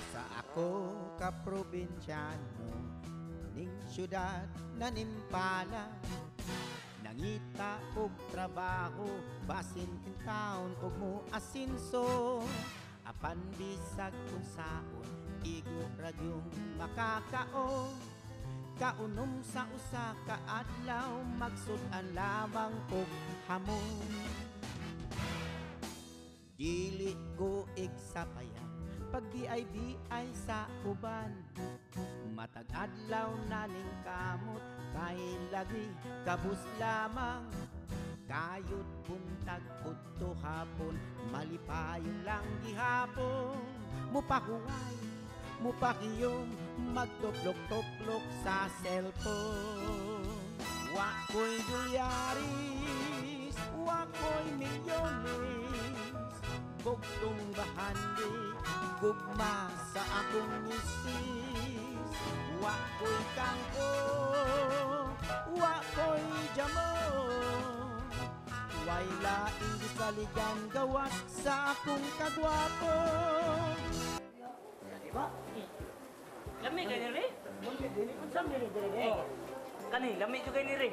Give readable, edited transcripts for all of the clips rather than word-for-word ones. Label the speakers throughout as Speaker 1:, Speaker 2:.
Speaker 1: Sa ako ka probinsyano, ning syudad nanimpala, nangita og trabaho, basin in town og mo asinso. Apan bisag kung saon, igo radyong makakaon. Kaunom sa usa ka adlaw, magsudan lamang og hamon. Dili ko igsapayan, pag di ay sa uban. Matag adlaw naning kamot, kay lagi kabus lamang. Kayod buntag udto hapon, malipayong lang gihapon. Mupahuway, mupakiyom, magtuplok-tuplok sa cellphone. Wako'y dolyaris, wako'y milyones, bugtong bahandi, gugma sa akong misis. Wako'y kangko, wako'y jamon, way laing gisaligan gawas sa akong kagwapo.
Speaker 2: Diba?
Speaker 3: Lami kay nire?
Speaker 2: Lami dili. Unsam dili dili?
Speaker 3: Oh. Kani lami jud kay nire.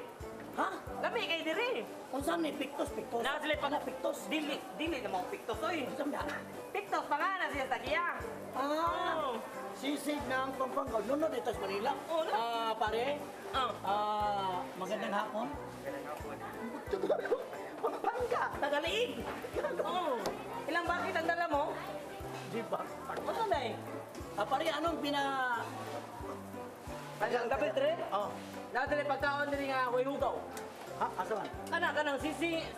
Speaker 2: Ha?
Speaker 3: Lami kay nire.
Speaker 2: Unsam ni pictus?
Speaker 3: Na sila pag
Speaker 2: pictus.
Speaker 3: dili na mo pictus oy.
Speaker 2: Unsam da?
Speaker 3: Pictus pa nga na siya tagiya.
Speaker 2: Ah. Sisig ng Pampanga. Nunod dito sa Manila.
Speaker 3: Oh, no.
Speaker 2: Pare. Magandang hapon. Pampanga.
Speaker 3: Tagaliig. Oh. Ilang bakit ang dala mo?
Speaker 2: Di ba?
Speaker 3: Ano na eh?
Speaker 2: Pare, anong
Speaker 3: Ang gabi dire?
Speaker 2: Oh.
Speaker 3: Nadali pagkaon diri nga way hugaw.
Speaker 2: Ha? Asaman?
Speaker 3: Kanang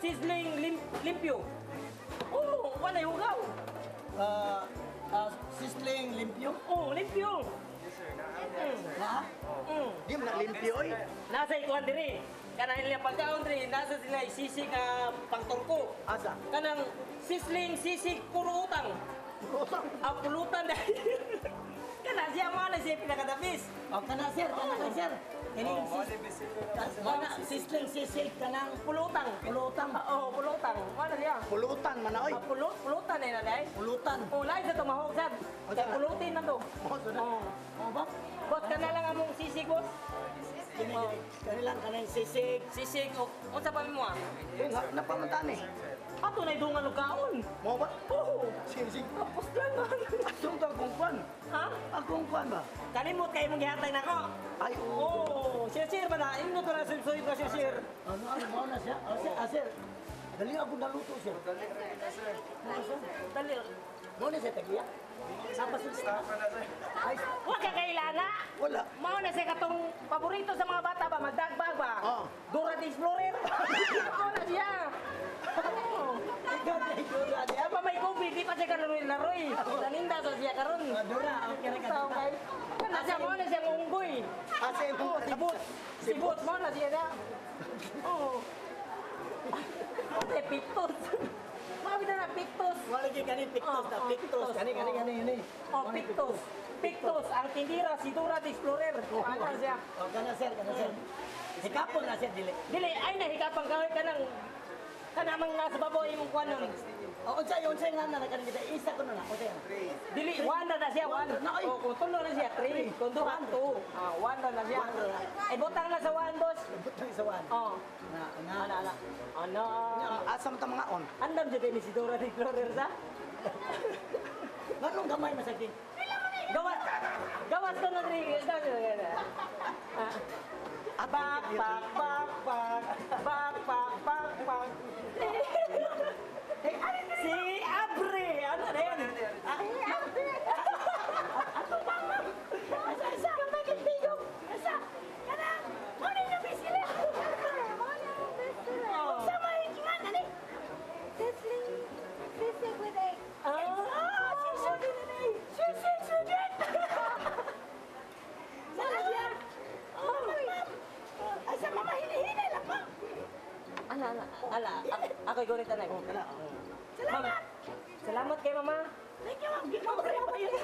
Speaker 3: sizzling limpyo. Oh, wala hugaw.
Speaker 2: Sisling limpyo?
Speaker 3: Oh, limpyo.
Speaker 2: Na? Di mo na limpyo, oy.
Speaker 3: Nasa ikuan diri. Kanang ilang pagkaon diri, nasa sila sisig pangtungko.
Speaker 2: Asa?
Speaker 3: Kanang sisig puro utang.
Speaker 2: Kusang.
Speaker 3: Ang pulutan dahil. Kana siya mo na siya pinakadabis.
Speaker 2: O, kana sir. Ini sisling sisig kanang
Speaker 3: Pulutang.
Speaker 2: pulutang.
Speaker 3: Oo, pulutang. Mana siya?
Speaker 2: Pulutan man na, oy.
Speaker 3: Pulutan na na
Speaker 2: Pulutan.
Speaker 3: Oh, lain sa tumahog sad. Kaya pulutin na to. Oh.
Speaker 2: O ba?
Speaker 3: Boss, kana lang among sisig, boss.
Speaker 2: Kanilang kanang sisig.
Speaker 3: Sisig, o. Unsa pa mo ah?
Speaker 2: Napamantan eh.
Speaker 3: Ato na idungan og kaon.
Speaker 2: Mo ba?
Speaker 3: Oo.
Speaker 2: Sisig.
Speaker 3: Tapos lang man.
Speaker 2: Atong to akong kwan.
Speaker 3: Ha?
Speaker 2: Akong kwan ba?
Speaker 3: Kanimot kayo mong gihatay nako.
Speaker 2: Ay, oo.
Speaker 3: Oh, sir ba na? Ino to na suy ka sir.
Speaker 2: Ano mo na siya? Sir. Dali ako naluto siya.
Speaker 3: Dali.
Speaker 2: Mo na siya tagiya. Sapa siya? Ay,
Speaker 3: Wa ka kailana.
Speaker 2: wala.
Speaker 3: Mao na siya katong paborito sa mga bata ba, magdagbag ba?
Speaker 2: Oo.
Speaker 3: Dora the Explorer. Mao na siya. Oh.
Speaker 2: Ikaw na igura
Speaker 3: Kaya pa may COVID, di pa siya karoy-laroy. Naninda sa siya karon.
Speaker 2: Dora, okay na
Speaker 3: So, okay. Kana siya, mao na siya unggoy.
Speaker 2: Asa
Speaker 3: Oh, sibot. Sibot, mao na siya na. Oh. Ate, pictus. Mami na na, pictus.
Speaker 2: Wala kay kanin pictus na pictus. Kani.
Speaker 3: Oh, pictus. Pictus, ang tindira, si Dora the Explorer. Ano siya?
Speaker 2: O, kana sir. Hikapon na siya dili.
Speaker 3: Dili, ay nahikapang kawin ka ng kanamang nasa babaw imong kuwan nun.
Speaker 2: O, unsay nga na kanang kita isa ko na. Unsay.
Speaker 3: Dili, one na siya, one.
Speaker 2: Na, ay.
Speaker 3: O, kung tulo na siya, three. Kung duha, two. One na siya. Ay, butang na sa one, boss.
Speaker 2: Butang sa wan.
Speaker 3: Oh.
Speaker 2: Na.
Speaker 3: Ano?
Speaker 2: Asa mo ta mga on?
Speaker 3: Andam dyan ni si Dora the Explorer sa?
Speaker 2: Nganong gamay masakit?
Speaker 3: Gawas ko na rin. Bak. Si Abre! Ano rin?
Speaker 4: Ako mama. Asa ka kaibigan? Asa? Kana. Mo ni na bisila. Mo ni bisila. Sa may kingan ani. Sisig with egg. Sisig with egg. Sisig with egg. Sana siya. Asa mama hini-hini lang pa.
Speaker 3: Ala. Ako'y gunit anay.
Speaker 4: Salamat.
Speaker 3: Salamat kay mama.
Speaker 4: Thank you, ma'am. Ginawa ko rin pa yun.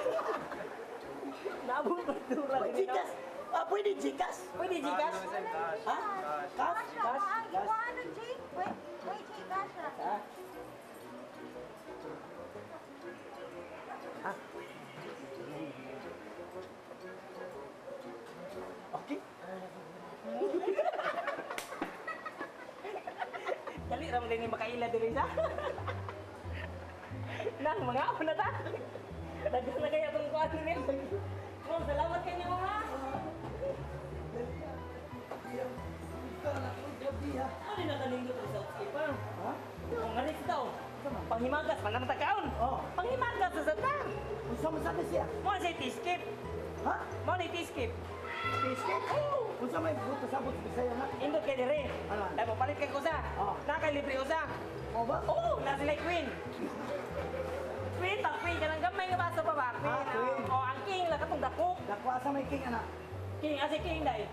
Speaker 3: Naabot pa Dora.
Speaker 2: Chikas. Pwede Gcash.
Speaker 3: Pwede Gcash?
Speaker 2: Ha? Cash?
Speaker 4: Ano, G? Wait, G, cash na.
Speaker 2: Ha? Ha? Okay.
Speaker 3: Dali raman din yung makaila diri sa. Nang mga ako na ta. Daghan na kaya itong kuwan nila. Ma'am, salamat kayo mga. Ano na kalinggot sa housekeeper?
Speaker 2: Ha?
Speaker 3: Kung ngalis daw. Panghimagas, manang takaon.
Speaker 2: Oh.
Speaker 3: Panghimagas sa sata.
Speaker 2: Unsa man sabi siya?
Speaker 3: Mo sa tiskip.
Speaker 2: Ha?
Speaker 3: Mo ni tiskip.
Speaker 2: Biscuit? Unsa may buto sabot sa Bisaya na?
Speaker 3: Indot kay dire.
Speaker 2: Ano?
Speaker 3: Dahil mo palit kay kusa.
Speaker 2: Oh.
Speaker 3: Nakalibre usa.
Speaker 2: O ba?
Speaker 3: Oo, na sila Queen. Queen, tang Queen, kanang gamay nga baso pa ba?
Speaker 2: Ah, Queen.
Speaker 3: O, ang King, lang katong dako.
Speaker 2: Dakwa sa may king anak.
Speaker 3: King, asi King, day.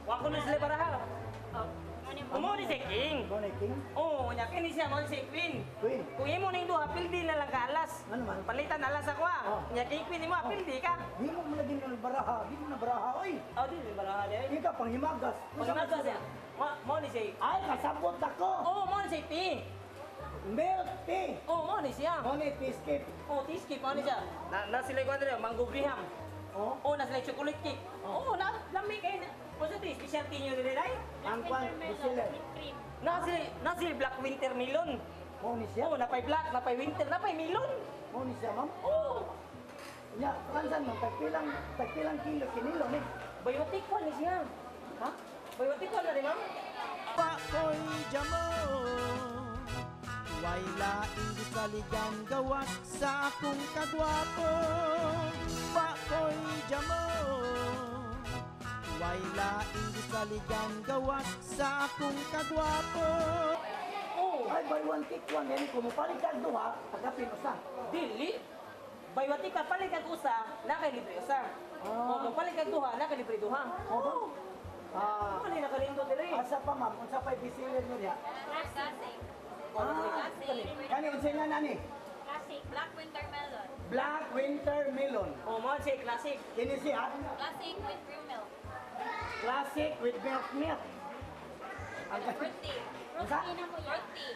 Speaker 3: Wako na sila para ha. Umo ni si King.
Speaker 2: Mo na king?
Speaker 3: Oo, nya kini siya mo si Queen.
Speaker 2: Queen.
Speaker 3: Kung imo ning duha, pildi na lang ka alas.
Speaker 2: Ano man?
Speaker 3: Palitan alas ako ah.
Speaker 2: Oh.
Speaker 3: Nya King Queen imo, pildi ka.
Speaker 2: Di mo mo lagi ng baraha. Di mo na baraha. Oy!
Speaker 3: Oh, di baraha day.
Speaker 2: Di ka panghimagas.
Speaker 3: Pagkanaga siya. Mo ni si.
Speaker 2: Ay, kasabot ako!
Speaker 3: Oo, mo ni si T.
Speaker 2: Milk tea!
Speaker 3: Oo, mo ni siya.
Speaker 2: Mo ni biscuit.
Speaker 3: Oo, tiskip mo ni siya. Na sila ko dire, mango graham.
Speaker 2: Oh?
Speaker 3: Oo, na sila chocolate cake. Oo, na lami kay na. Mo sa ti specialty niyo dire day.
Speaker 2: Ang kwan, bisile.
Speaker 3: Na sila black winter melon.
Speaker 2: Mo ni siya?
Speaker 3: Oo, napay black, napay winter, napay melon.
Speaker 2: Mo ni siya, ma'am?
Speaker 3: Oo.
Speaker 2: Nya, kansan mo, tagpilang kilo kinilo ni.
Speaker 3: Biotic pa ni siya. Ha? Biotic pa na rin, ma'am?
Speaker 1: Pakoy jamo Way laing gisaligan gawas sa akong kagwapo Pakoy jamo Way laing gisaligan gawas sa akong kagwapo
Speaker 3: Oo.
Speaker 2: Ay, buy one, take one. Yan, kung mapalit ka duha, pagkapin usa.
Speaker 3: Dili. Biotic ka, palit kag usa, nakalibre usa. Oo, palit kag duha, nakalibre duha. Oo.
Speaker 2: Ah,
Speaker 3: Ano ni nakalindo dire?
Speaker 2: asa pa, ma'am? Unsa pa'y bisile mo diya? Kani, unsa nga nani?
Speaker 5: Classic black winter melon.
Speaker 2: Black winter melon.
Speaker 3: Oh, mo si classic.
Speaker 2: Kini siya,
Speaker 5: Classic with cream milk.
Speaker 2: classic with milk. Ang
Speaker 5: Fruity.
Speaker 2: Unsa?
Speaker 5: Fruity.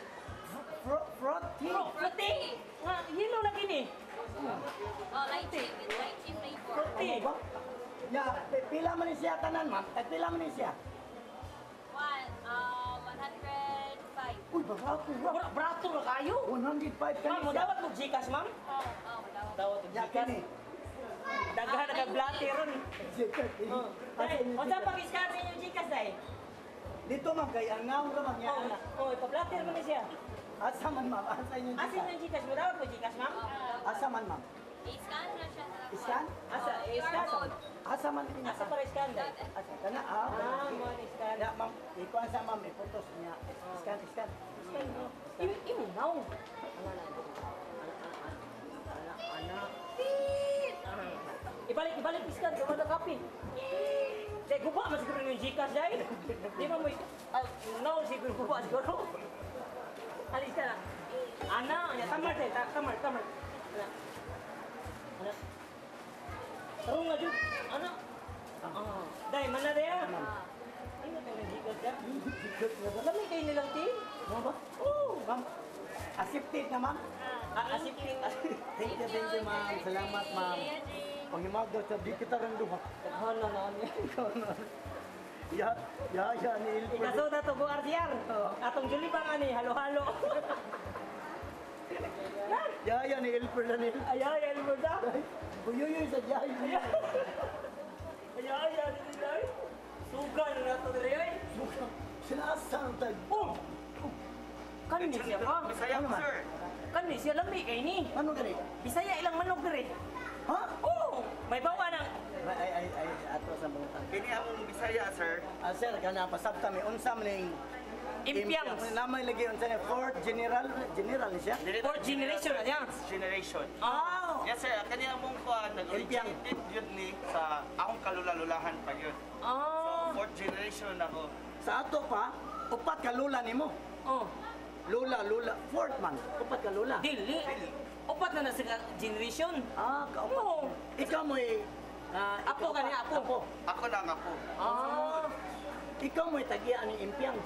Speaker 2: Fruity.
Speaker 3: Fruity. Nga, yelo lagi ni.
Speaker 5: Oh, lychee with lychee flavor.
Speaker 3: Fruity.
Speaker 2: Ano ba? Ya, pila man ni siya tanan, ma'am? Pila man ni siya?
Speaker 5: 105.
Speaker 2: Uy, barato ba?
Speaker 3: Brato na kayo.
Speaker 2: 105
Speaker 3: Ma'am,
Speaker 2: kani
Speaker 3: mo
Speaker 2: siya.
Speaker 3: dawat mo Gcash, ma'am?
Speaker 5: Oh, madawat.
Speaker 3: Dawat mo
Speaker 2: Ya,
Speaker 3: Gcash.
Speaker 2: kini.
Speaker 3: Daghan na blatter ron.
Speaker 2: Oh.
Speaker 3: Dai, o sa pag-scan sa inyong Gcash dai.
Speaker 2: Dito ma'am, kay ang naong ka ma'am.
Speaker 3: Oh, oh, ipa-blatter mo ni siya.
Speaker 2: Asa man ma'am? Asa inyong
Speaker 3: Asin
Speaker 2: Gcash?
Speaker 3: yung Gcash mo dawat mo Gcash, ma'am?
Speaker 2: Asa man ma'am?
Speaker 5: I-scan na siya sa
Speaker 2: Iskan?
Speaker 3: Asa, i-scan.
Speaker 2: Asa man ini?
Speaker 3: Asa para scan dai?
Speaker 2: Asa kana?
Speaker 3: Ah, mo ni scan.
Speaker 2: Ya ma'am, ikuan sa ma'am, ipotos niya. Iskan.
Speaker 3: Scan mo. Imo now. Anak. Ibalik scan gawa na copy. Dai guba mas siguro yung Gcash dai. Di mo no siguro guba siguro. Alis ka na. Ana, ya tamar dai, tamar. Ana. Ana. Tarong nga jud. Ana. Ah. Dai mana dai ah. Ano tayo ng Gcash dai? Lami kayo nilang team?
Speaker 2: Mo ba?
Speaker 3: Oo.
Speaker 2: Ma'am, accepted na ma'am?
Speaker 3: Asipin.
Speaker 2: Thank you ma'am. Salamat ma'am. Pangimagaw sa di kita rin duha.
Speaker 3: Taghan na lang yan.
Speaker 2: Ya ni Ilford.
Speaker 3: Ikaso na to go RCR. Atong Juli pa nga ni halo-halo.
Speaker 2: Ya ni Ilford na ni.
Speaker 3: Ay, mo da.
Speaker 2: Buyuyoy sa jay.
Speaker 3: Ay, nilay. Sugan na to dire ay.
Speaker 2: Sinasang tag.
Speaker 3: Oh. Kani siya ka?
Speaker 2: Bisaya ko sir.
Speaker 3: Kani siya lami kay ni.
Speaker 2: Ano gani?
Speaker 3: Bisaya ilang manok dire.
Speaker 2: Ha?
Speaker 3: Oh, may bawa ng
Speaker 2: Ay ato sa mga.
Speaker 6: Kini among Bisaya, sir.
Speaker 2: Sir, kana pasabta mi unsa man ning
Speaker 3: impyang.
Speaker 2: Namay lagi unsa ni Fort General ni siya.
Speaker 3: Fourth generation na yan.
Speaker 6: Generation.
Speaker 3: Oh.
Speaker 6: Yes, sir. Kani among kuan
Speaker 2: Impyang.
Speaker 6: nag-originated yun ni sa akong kalula-lulahan pa yun. So,
Speaker 3: Oh.
Speaker 6: fourth generation ako.
Speaker 2: Sa ato pa, upat ka lula nimo.
Speaker 3: Oh.
Speaker 2: Lula, fourth man. Upat ka lula.
Speaker 3: Dili. Upat na sa generation.
Speaker 2: Kaupat.
Speaker 3: Oo.
Speaker 2: Ikaw mo
Speaker 3: Apo ka niya, apo.
Speaker 6: Ako na ang apo.
Speaker 3: Ah.
Speaker 2: Ikaw mo'y tagian ni Impiang.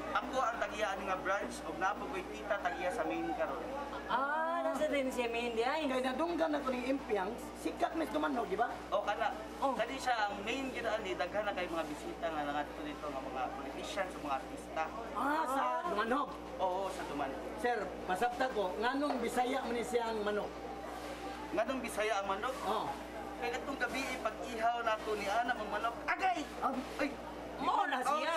Speaker 6: Ako ang tagiya nga branch ug napo ko'y tita tagiya sa main karon.
Speaker 3: Nasa din siya Mindy ay.
Speaker 2: Kaya nadunggan ako ni Impiang, sikat mes kumanog, di ba?
Speaker 6: O kana.
Speaker 3: Oh.
Speaker 6: Kani siya ang main gidaan ni daghan na kay mga bisita nga nangadto dito nga mga politicians ug mga artista.
Speaker 2: Sa manog.
Speaker 6: Oo, sa Duman.
Speaker 2: Sir, pasabta ko, nganong Bisaya man ni siyang manok?
Speaker 6: Nganong Bisaya ang manok?
Speaker 2: Oh.
Speaker 6: Kay katong gabi pag-ihaw nato ni ana ang manok. Agay! Ay!
Speaker 3: Mao na siya.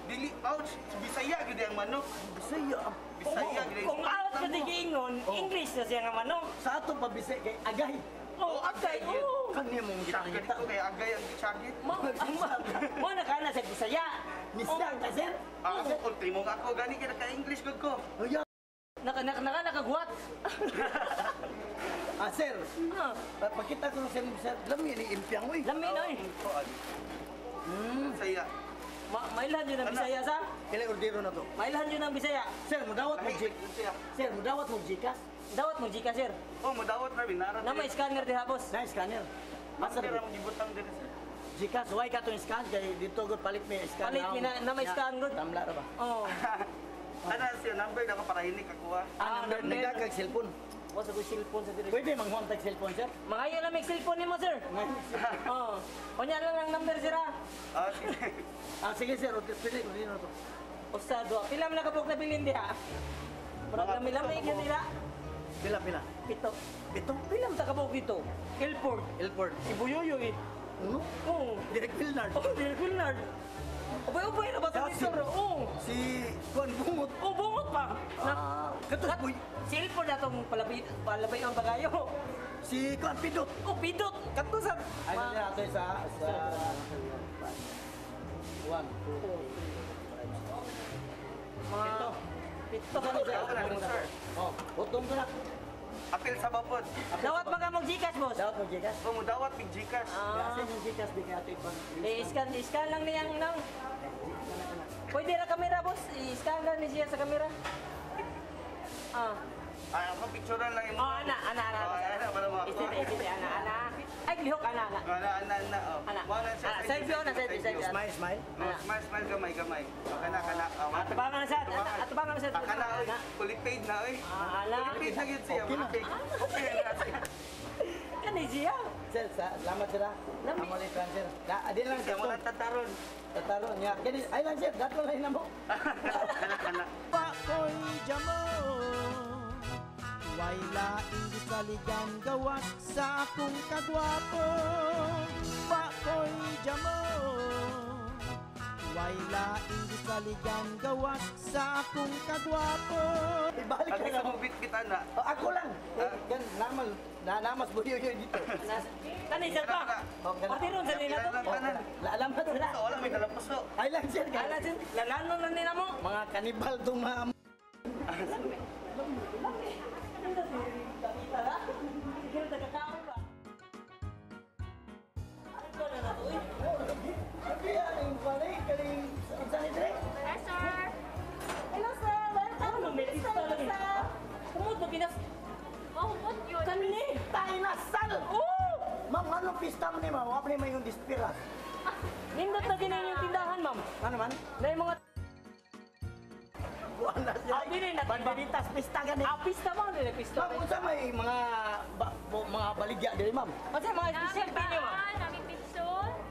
Speaker 6: Dili ouch! Bisaya gid ang manok.
Speaker 2: Bisaya.
Speaker 6: Bisaya gid.
Speaker 3: Kung out ka tigingon, English na siya nga manok.
Speaker 2: Sa ato pa Bisaya kay agay.
Speaker 3: Oh, agay. Oh.
Speaker 2: Kanya mong
Speaker 6: Sakit
Speaker 2: kita.
Speaker 6: ko kay agay ang gitsagit.
Speaker 3: Mo na kana sa Bisaya.
Speaker 2: Misya ka, sir?
Speaker 6: Ako ultimo ako gani kay ka English gud ko.
Speaker 2: Oh, yeah.
Speaker 3: Nakaguhat.
Speaker 2: Sir,
Speaker 3: Ah,
Speaker 2: pakita ko sa sir, lami ni Impiang, uy.
Speaker 3: lami na eh.
Speaker 6: Bisaya.
Speaker 3: Mailhan yun ang Bisaya sa?
Speaker 2: Kailan ordero na to?
Speaker 3: Mailhan yun ang Bisaya.
Speaker 2: Sir, mudawat mo
Speaker 6: Lahi
Speaker 2: jik.
Speaker 6: siya.
Speaker 2: Sir, mudawat mo jikas.
Speaker 3: Dawat mo Gcash sir.
Speaker 6: Oh, madawat na binara.
Speaker 3: Na may scanner diha boss.
Speaker 2: Na scanner.
Speaker 6: Mas
Speaker 2: Masar
Speaker 6: ra mo gibutang diri sir.
Speaker 2: jikas, why ka to scan kay dito gud palit may scan.
Speaker 3: Palit mi na may scan gud.
Speaker 2: Tamla ra ba?
Speaker 3: Oh.
Speaker 6: Ana siya number na ko para hinik akuha.
Speaker 2: Number nagdagag cellphone.
Speaker 3: Boss ako cellphone sa diri.
Speaker 2: Pwede manghon tag cellphone, sir?
Speaker 3: Mangayo na may cellphone nimo sir. Oh. Kunya lang ang number sir ha.
Speaker 6: Sige.
Speaker 2: Sige sir, pwede ordero na to.
Speaker 3: Ostado. Pila man nakabuk na bilin diha? Murag lami-lami gyud nila.
Speaker 2: Pila.
Speaker 3: Pito.
Speaker 2: Ito,
Speaker 3: Pila man takabuk dito? Airport.
Speaker 2: Elford.
Speaker 3: Ibuyoyo eh.
Speaker 2: Ano?
Speaker 3: Oh.
Speaker 2: Direk Wilnard.
Speaker 3: Oh, Direk Wilnard. Ubay-ubay na ba sa
Speaker 2: Kasi-
Speaker 3: dito? Oh.
Speaker 2: Si Juan Bungot.
Speaker 3: Oh, bungot pa.
Speaker 2: Katos boy.
Speaker 3: Cellphone na itong palabay ang bagayo.
Speaker 2: Si Juan Pidot.
Speaker 3: Oh, pidot. Kato sa...
Speaker 2: Ano niya ito sa 1, 2,
Speaker 3: Mga... Pito.
Speaker 6: Ako na sir.
Speaker 2: Oh, utong ko na.
Speaker 6: Apil sa bapod.
Speaker 3: Dawat mga mong Gcash, boss.
Speaker 2: Dapat mo jikas.
Speaker 6: Oh, mudawat big Gcash.
Speaker 3: Ah,
Speaker 2: Kasi yung jikas di kaya ito ipag.
Speaker 3: i-scan lang niyang nang. Pwede na kamera, boss. I-scan lang niya sa kamera. Ah.
Speaker 6: Ay, ako picturean lang
Speaker 3: Oh, ana.
Speaker 6: Ana, para mo.
Speaker 3: Isip, ana. Ay, lihok, ana.
Speaker 6: Ana. Oh.
Speaker 3: Ana.
Speaker 6: Wala siya.
Speaker 3: Selfie, ana, selfie.
Speaker 2: Smile.
Speaker 6: Smile gamay. Kana.
Speaker 3: Atabangan na siya. Atabangan na siya.
Speaker 6: Kana oy, fully paid na oy.
Speaker 3: Ala.
Speaker 6: Fully paid na gyud siya.
Speaker 2: Okay na.
Speaker 6: Okay na siya.
Speaker 3: Kani siya.
Speaker 2: Sir, salamat sir. Amo ni transfer. Adin lang
Speaker 6: Siya
Speaker 2: sir.
Speaker 6: mo tataron.
Speaker 2: Tataro niya. Kani ay lang sir, dato lang na mo.
Speaker 6: Kana.
Speaker 1: Pakoy jamo Way laing gisaligan gawas sa akong kagwapo Pakoy jamo Way laing gisaligan gawas sa akong kagwapo
Speaker 2: Ibalik
Speaker 6: Kasi
Speaker 2: ka
Speaker 6: sa
Speaker 2: na.
Speaker 6: mong bit-bit ana.
Speaker 2: Ako lang. Gan namas budiyo yun dito.
Speaker 3: Kani siya pa. Pati ron sa nila to.
Speaker 2: Alam mo to.
Speaker 6: Wala may kalapuso.
Speaker 2: Ay lang sir.
Speaker 3: Ala sin, lalano na nila mo.
Speaker 2: Mga kanibal tong mga
Speaker 5: Yes, sir.
Speaker 4: Hello, sir. Welcome.
Speaker 3: Kumuto pinas
Speaker 5: Oh, what yun?
Speaker 3: kanni.
Speaker 2: tayo na sal.
Speaker 3: Oh!
Speaker 2: Ma'am, anong pista mo ni ma'am? Wapre mo yung dispiras.
Speaker 3: Nindot na din yung tindahan, ma'am.
Speaker 2: Ano man?
Speaker 3: Na yung mga
Speaker 2: Buwan na siya.
Speaker 3: Dili na
Speaker 2: Banderitas pista gani.
Speaker 3: pista mo, nila pista.
Speaker 2: Ma'am, unsa may mga mga baligya diri ma'am?
Speaker 3: Kasi mga special
Speaker 5: Nami
Speaker 3: pili, ma'am.
Speaker 5: baan, nami pizza,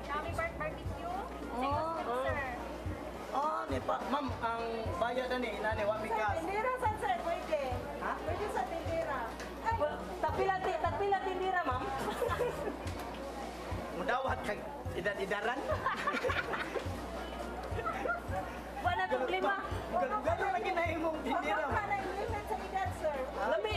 Speaker 5: nami barbecue. Sir.
Speaker 2: Oh, ni pa. Ma'am, ang bayad ani nani wa bigas.
Speaker 4: Tindira, saan, sir? Pwede.
Speaker 2: Ha?
Speaker 4: Pwede sa tindira. Ay,
Speaker 3: Tapila tindira, ma'am.
Speaker 2: Mudawat kag idad-idaran.
Speaker 3: Wala problema.
Speaker 2: Gano lagi na imong tindira.
Speaker 4: Huwag ka na limit sa edad, sir.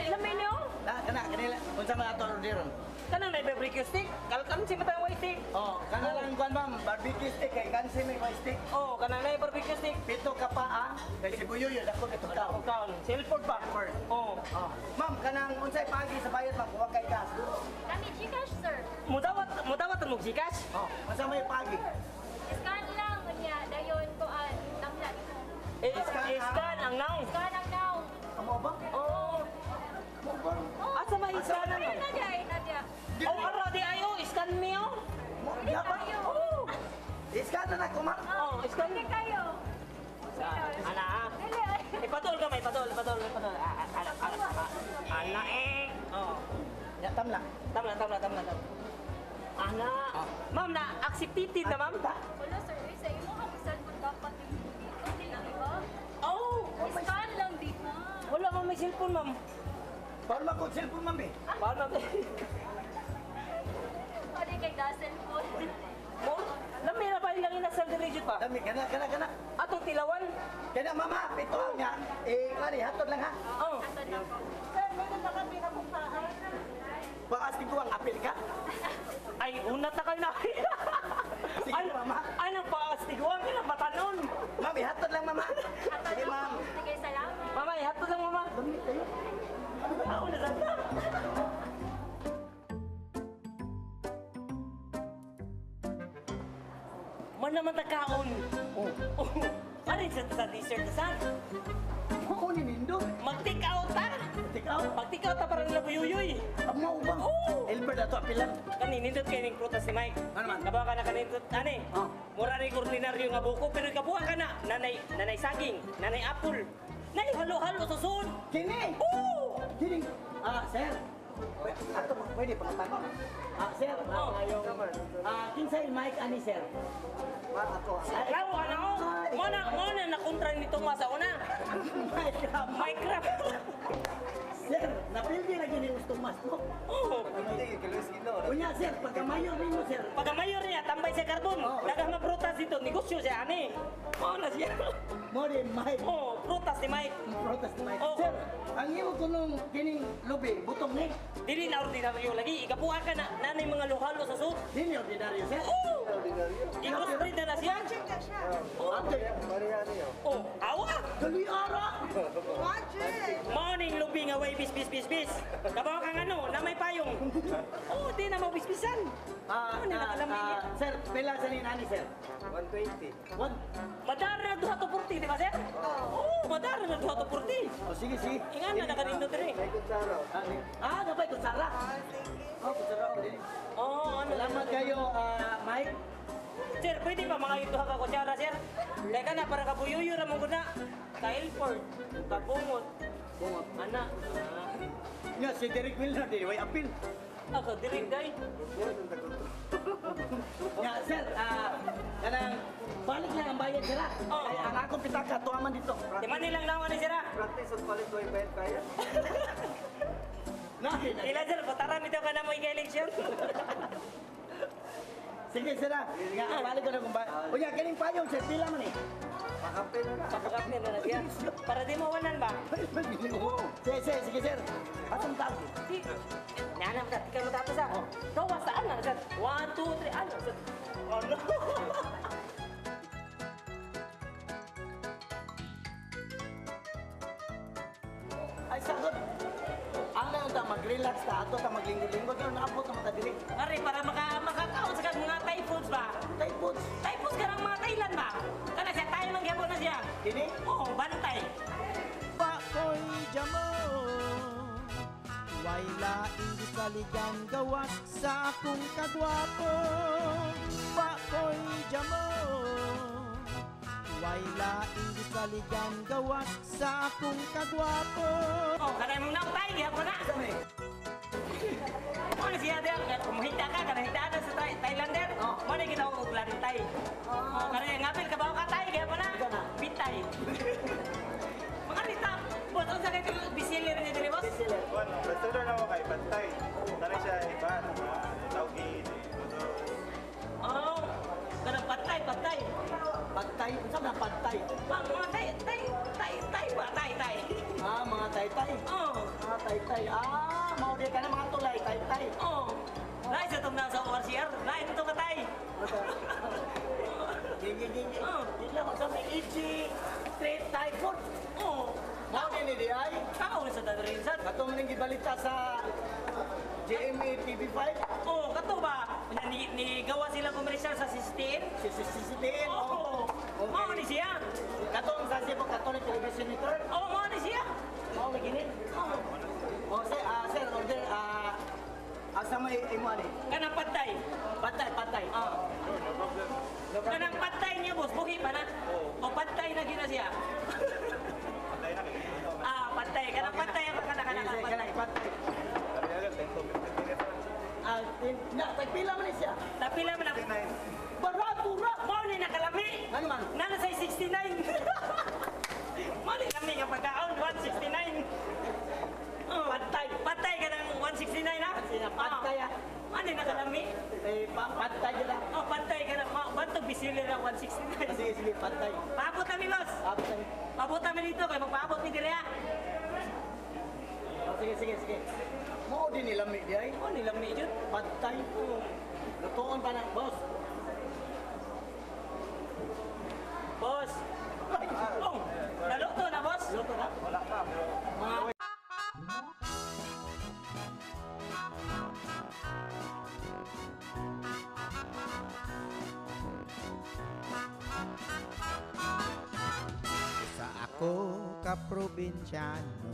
Speaker 3: Lami niyo.
Speaker 2: Kana kanila unsa man ato orderon?
Speaker 3: Kanang na barbecue stick. Kalkan si matang white stick.
Speaker 2: Oh, kana lang kuan ma'am, barbecue stick kay kansi may white stick.
Speaker 3: Oh, kanang na barbecue stick.
Speaker 2: Pito ka pa kay sibuyoyo dako ka tukaw.
Speaker 3: Kaon. Cellphone pa. Oh.
Speaker 2: Oh, ma'am kanang unsay pagi sa bayad ma'am kuha kay cash.
Speaker 5: Nami Gcash, sir.
Speaker 3: Mudawat ang Gcash.
Speaker 2: Oh, unsa may pagi?
Speaker 5: Scan lang niya. Dayon ko namla nimo.
Speaker 3: Scan ang now.
Speaker 5: Scan lang now.
Speaker 2: Amo ba?
Speaker 3: Oh.
Speaker 2: Mo ba?
Speaker 3: Asa may scan na, ma'am?
Speaker 5: Nadia.
Speaker 3: Oh, ara di Scan me, oh.
Speaker 2: Yaman.
Speaker 3: Oh.
Speaker 2: Iskan na ko, ma'am.
Speaker 3: Oh, scan me.
Speaker 5: Hindi kayo.
Speaker 3: Ana, ah.
Speaker 5: Dili ay.
Speaker 3: Ipatol ka, may patol. Ana, eh. Oh.
Speaker 2: Ya, tamla.
Speaker 3: Tama. Ana. Ma'am, na-accepted na, ma'am?
Speaker 5: Wala sir, sa imo ang cellphone dapat yung dito, dili ba?
Speaker 3: Oh.
Speaker 5: Scan lang di ha.
Speaker 3: Wala, ma'am, may cellphone, ma'am.
Speaker 2: Paano ba ko cellphone, ma'am, eh?
Speaker 3: Paano, ma'am?
Speaker 5: Pwede kay da cellphone.
Speaker 3: Mo, lami na ba ilang inasal dirigid pa?
Speaker 2: Dami, kana.
Speaker 3: Atong tilawan?
Speaker 2: Kana, mama, ito nga. Kani, hatod lang, ha?
Speaker 3: Oh.
Speaker 5: Asan na ko?
Speaker 4: Sir, meron na kami napuntahan.
Speaker 2: Paastig ko ang apil ka.
Speaker 3: Ay, unat na kayo na.
Speaker 2: Sige, mama.
Speaker 3: Ay, nang paastiguan ka ng batanon.
Speaker 2: Ma'am, hatod lang, mama. Sige, ma'am.
Speaker 5: Sige, salamat.
Speaker 3: Mama, ihatod lang, mama.
Speaker 2: Dami kayo.
Speaker 3: Ako na sana. Man naman takaon.
Speaker 2: Oh.
Speaker 3: Ano yung sa t-shirt na san?
Speaker 2: Ako ni Nindo.
Speaker 3: Mag-take out ta.
Speaker 2: Tikaw.
Speaker 3: Mag-take out ta para nila buyuyoy.
Speaker 2: Ang maubang.
Speaker 3: Oo.
Speaker 2: Elbert ato apilan.
Speaker 3: Kani, nindot kayo ng prutas ni Mike.
Speaker 2: Ano man?
Speaker 3: Nabawa ka na kanindot, ani?
Speaker 2: Oh.
Speaker 3: Mura rin ordinaryo nga buko, pero ikabuhan ka na. Nanay saging, nanay apple. Nanay halo-halo sa sun.
Speaker 2: Kini.
Speaker 3: Oo!
Speaker 2: Kini. Sir. Ato, pwede pa tanong. Sir. Kinsay Mike ani, sir? Ako.
Speaker 3: Klaw, ano? Muna na kontra ni Tomas sa una. Minecraft.
Speaker 2: Sir, napildi lagi ni Gusto Mas, no?
Speaker 3: Oo.
Speaker 2: Unya, sir, pagkamayor rin mo, sir.
Speaker 3: Pagka mayor niya, tambay sa karbon. Dagang mga prutas dito, negosyo siya, ani. Oo na siya.
Speaker 2: Mo rin, Mike.
Speaker 3: Oo, prutas ni Mike.
Speaker 2: Protest Mike.
Speaker 3: Oh.
Speaker 2: Sir, ang imo kunong kining lubi, butong ni.
Speaker 3: Dili na ordinaryo lagi. Ikabuha ka na, nanay mga luhalo sa soup.
Speaker 2: Dini ordinaryo, sir.
Speaker 3: Oo! I-crossbreed na siya.
Speaker 2: Ate,
Speaker 3: Oh, awa!
Speaker 2: gali ara.
Speaker 3: Morning lubi nga way bis. Kabawa kang ano, na may payong. Oo, di na mabispisan. Ano na nakalamig.
Speaker 2: Sir, pila sa ni nani, sir?
Speaker 6: 120.
Speaker 2: One.
Speaker 3: Madara na duha to 40, di ba sir? Oo, madara na duha to 40.
Speaker 2: Sige.
Speaker 3: Ingan na nakanindot rin.
Speaker 2: Dapat kutsara. Kutsara ako din.
Speaker 3: Oo, ano.
Speaker 2: Salamat kayo, Mike.
Speaker 3: Sir, pwede pa mga ituha ka kutsara, sir? Teka na, para kabuyuyo ramon ko na. Kailford, kabungot.
Speaker 2: Bungot.
Speaker 3: Anak.
Speaker 2: Nga, si Derek Miller, di way apil.
Speaker 3: Ako, dirig day.
Speaker 2: Nga, sir, kanang balik lang ang bayad sila.
Speaker 3: Oo.
Speaker 2: Ay, ang akong pitaka, tuaman dito.
Speaker 3: Di man nilang naman ni sira.
Speaker 6: Practice at palit ko yung bayad kaya.
Speaker 3: Ila sir, pataram ito ka na mo election.
Speaker 2: Sige, sir, nga, balik ko na kung ba. O nga, kaning payong, sir, pila man eh.
Speaker 6: Makapil na.
Speaker 3: Papakapin na siya. Para di mawanan ba?
Speaker 2: Sige, sir. Atong tao.
Speaker 3: Di. Nanam ka, tika matapos ah. Gawa saan na, sir? 1, 2, 3, ano, sir? Oh no.
Speaker 2: Ay, sagot. Ang na ta mag-relax ta, ato ta maglinggo-linggo, pero naabot na matadiri.
Speaker 3: Ari, para makakaon sa mga Thai foods ba?
Speaker 2: Typhoon.
Speaker 3: Thai foods ka ng mga Thailand ba? Kana siya, tayo mangyapon na siya.
Speaker 2: Kini?
Speaker 3: Oo, bantay.
Speaker 1: Pakoy jamo Way laing gisaligan gawas sa akong kagwapo Pakoy jamo Way laing gisaligan gawas sa akong kagwapo
Speaker 3: Oh, kanay mong nautay, gyapon na. Ano siya diyan? Kumuhita ka, kanahita na sa Thailander. Mo na ginawa og lantay. Oh, kanay ngapil ka ba ka tay, gyapon na. Bitay. Mga rita, boss, unsa kay biseller niya diri, boss?
Speaker 7: Bestseller na ako kay Bantay. Tara siya iba. Tawgi.
Speaker 3: Oh, kanang patay.
Speaker 2: Pagtay, unsa na pagtay?
Speaker 3: Mga tay ba? Tay.
Speaker 2: Mga taytay.
Speaker 3: Oh,
Speaker 2: Mga taytay. Mao di ka na mga tulay, taytay.
Speaker 3: oh. Lain sa itong nasa ORCR. Lain ito ka tay.
Speaker 2: Gigi.
Speaker 3: Oh.
Speaker 2: Di lang sa may itchy, straight Thai food.
Speaker 3: Oh,
Speaker 2: Mao din ni ay.
Speaker 3: tao sa dadrinsan.
Speaker 2: Katong ning gibalita sa GMA TV5,
Speaker 3: Oh, kato ba? Ni gawa sila komersyal sa CCTN?
Speaker 2: CCTN.
Speaker 3: Oo. Mao ni siya.
Speaker 2: Katong sa Cebu Catholic Television Network.
Speaker 3: Oh, mao ni siya.
Speaker 2: Mao lagi ni.
Speaker 3: Oh.
Speaker 2: Sir, order sa Asa may imo ani?
Speaker 3: Kanang patay.
Speaker 2: Patay.
Speaker 3: Oh. Kanang patay niya, boss. Buhi pa na. O patay na gina siya.
Speaker 7: Patay na kayo.
Speaker 3: Patay. Kanang patay. Kanang patay.
Speaker 2: Patay.
Speaker 7: Sabi na lang, 10 to 15 minutes na.
Speaker 2: Tagpila man ni siya.
Speaker 3: Tapila man na.
Speaker 7: 59.
Speaker 2: Barato ra.
Speaker 3: Mao ni nakalami.
Speaker 2: Ano man?
Speaker 3: Nana say 69. Mao ni kami nga pagkaon 169. Patay ka ng 169 ha?
Speaker 2: Patay ah.
Speaker 3: Ano yung nakalami?
Speaker 2: Patay kita.
Speaker 3: Patay ka na. Bantog bisili na 169.
Speaker 2: Sige, patay.
Speaker 3: Paabot kami, boss. Paabot kami dito. Kaya magpaabot ni Dire ha.
Speaker 2: Sige. Mo din nilami di ay.
Speaker 3: Ano nilami dyan?
Speaker 2: Patay. Lutoon pa na, boss.
Speaker 3: Boss. Oh, naluto na, boss.
Speaker 2: Luto na.
Speaker 7: Wala pa.
Speaker 3: Mga
Speaker 1: Sa ako ka probinsyano,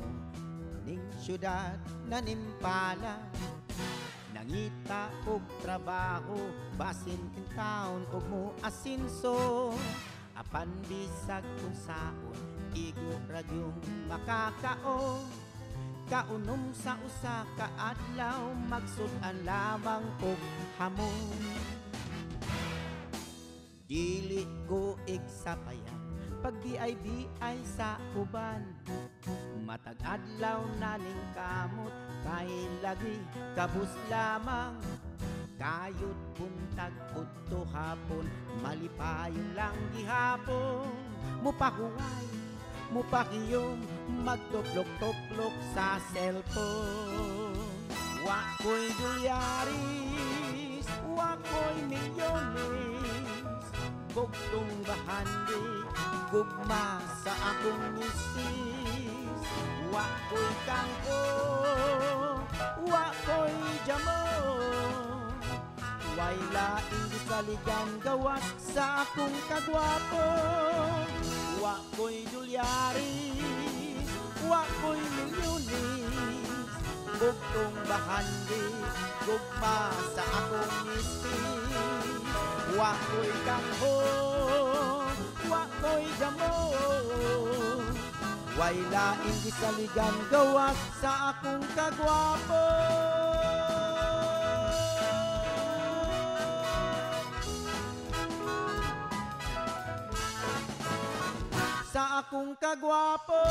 Speaker 1: ning syudad nanimpala, nangita og trabaho, basin in town og mo asinso. Apan bisag kung saon, igo radyong makakaon. Kaunom sa usa ka adlaw, magsudan lamang og hamon. Dili ko igsapayan, pag BIBI sa uban. Matag adlaw naning kamot, kay lagi kabus lamang. Kayod buntag udto hapon, malipayon lang gihapon. Mupahuway, mupakiyom, magtuplok-tuplok sa cellphone. Wako'y dolyaris, wako'y milyones, bugtong bahandi, gugma sa akong misis. Wako'y kangko, wako'y jamon, way laing gisaligan gawas sa akong kagwapo. Wako'y dolyaris, wako'y milyones, bugtong bahandi, gugma sa akong misis. Wako'y kangho, wako'y jamon, way laing gisaligan gawas sa akong kagwapo. Sa akong kagwapo.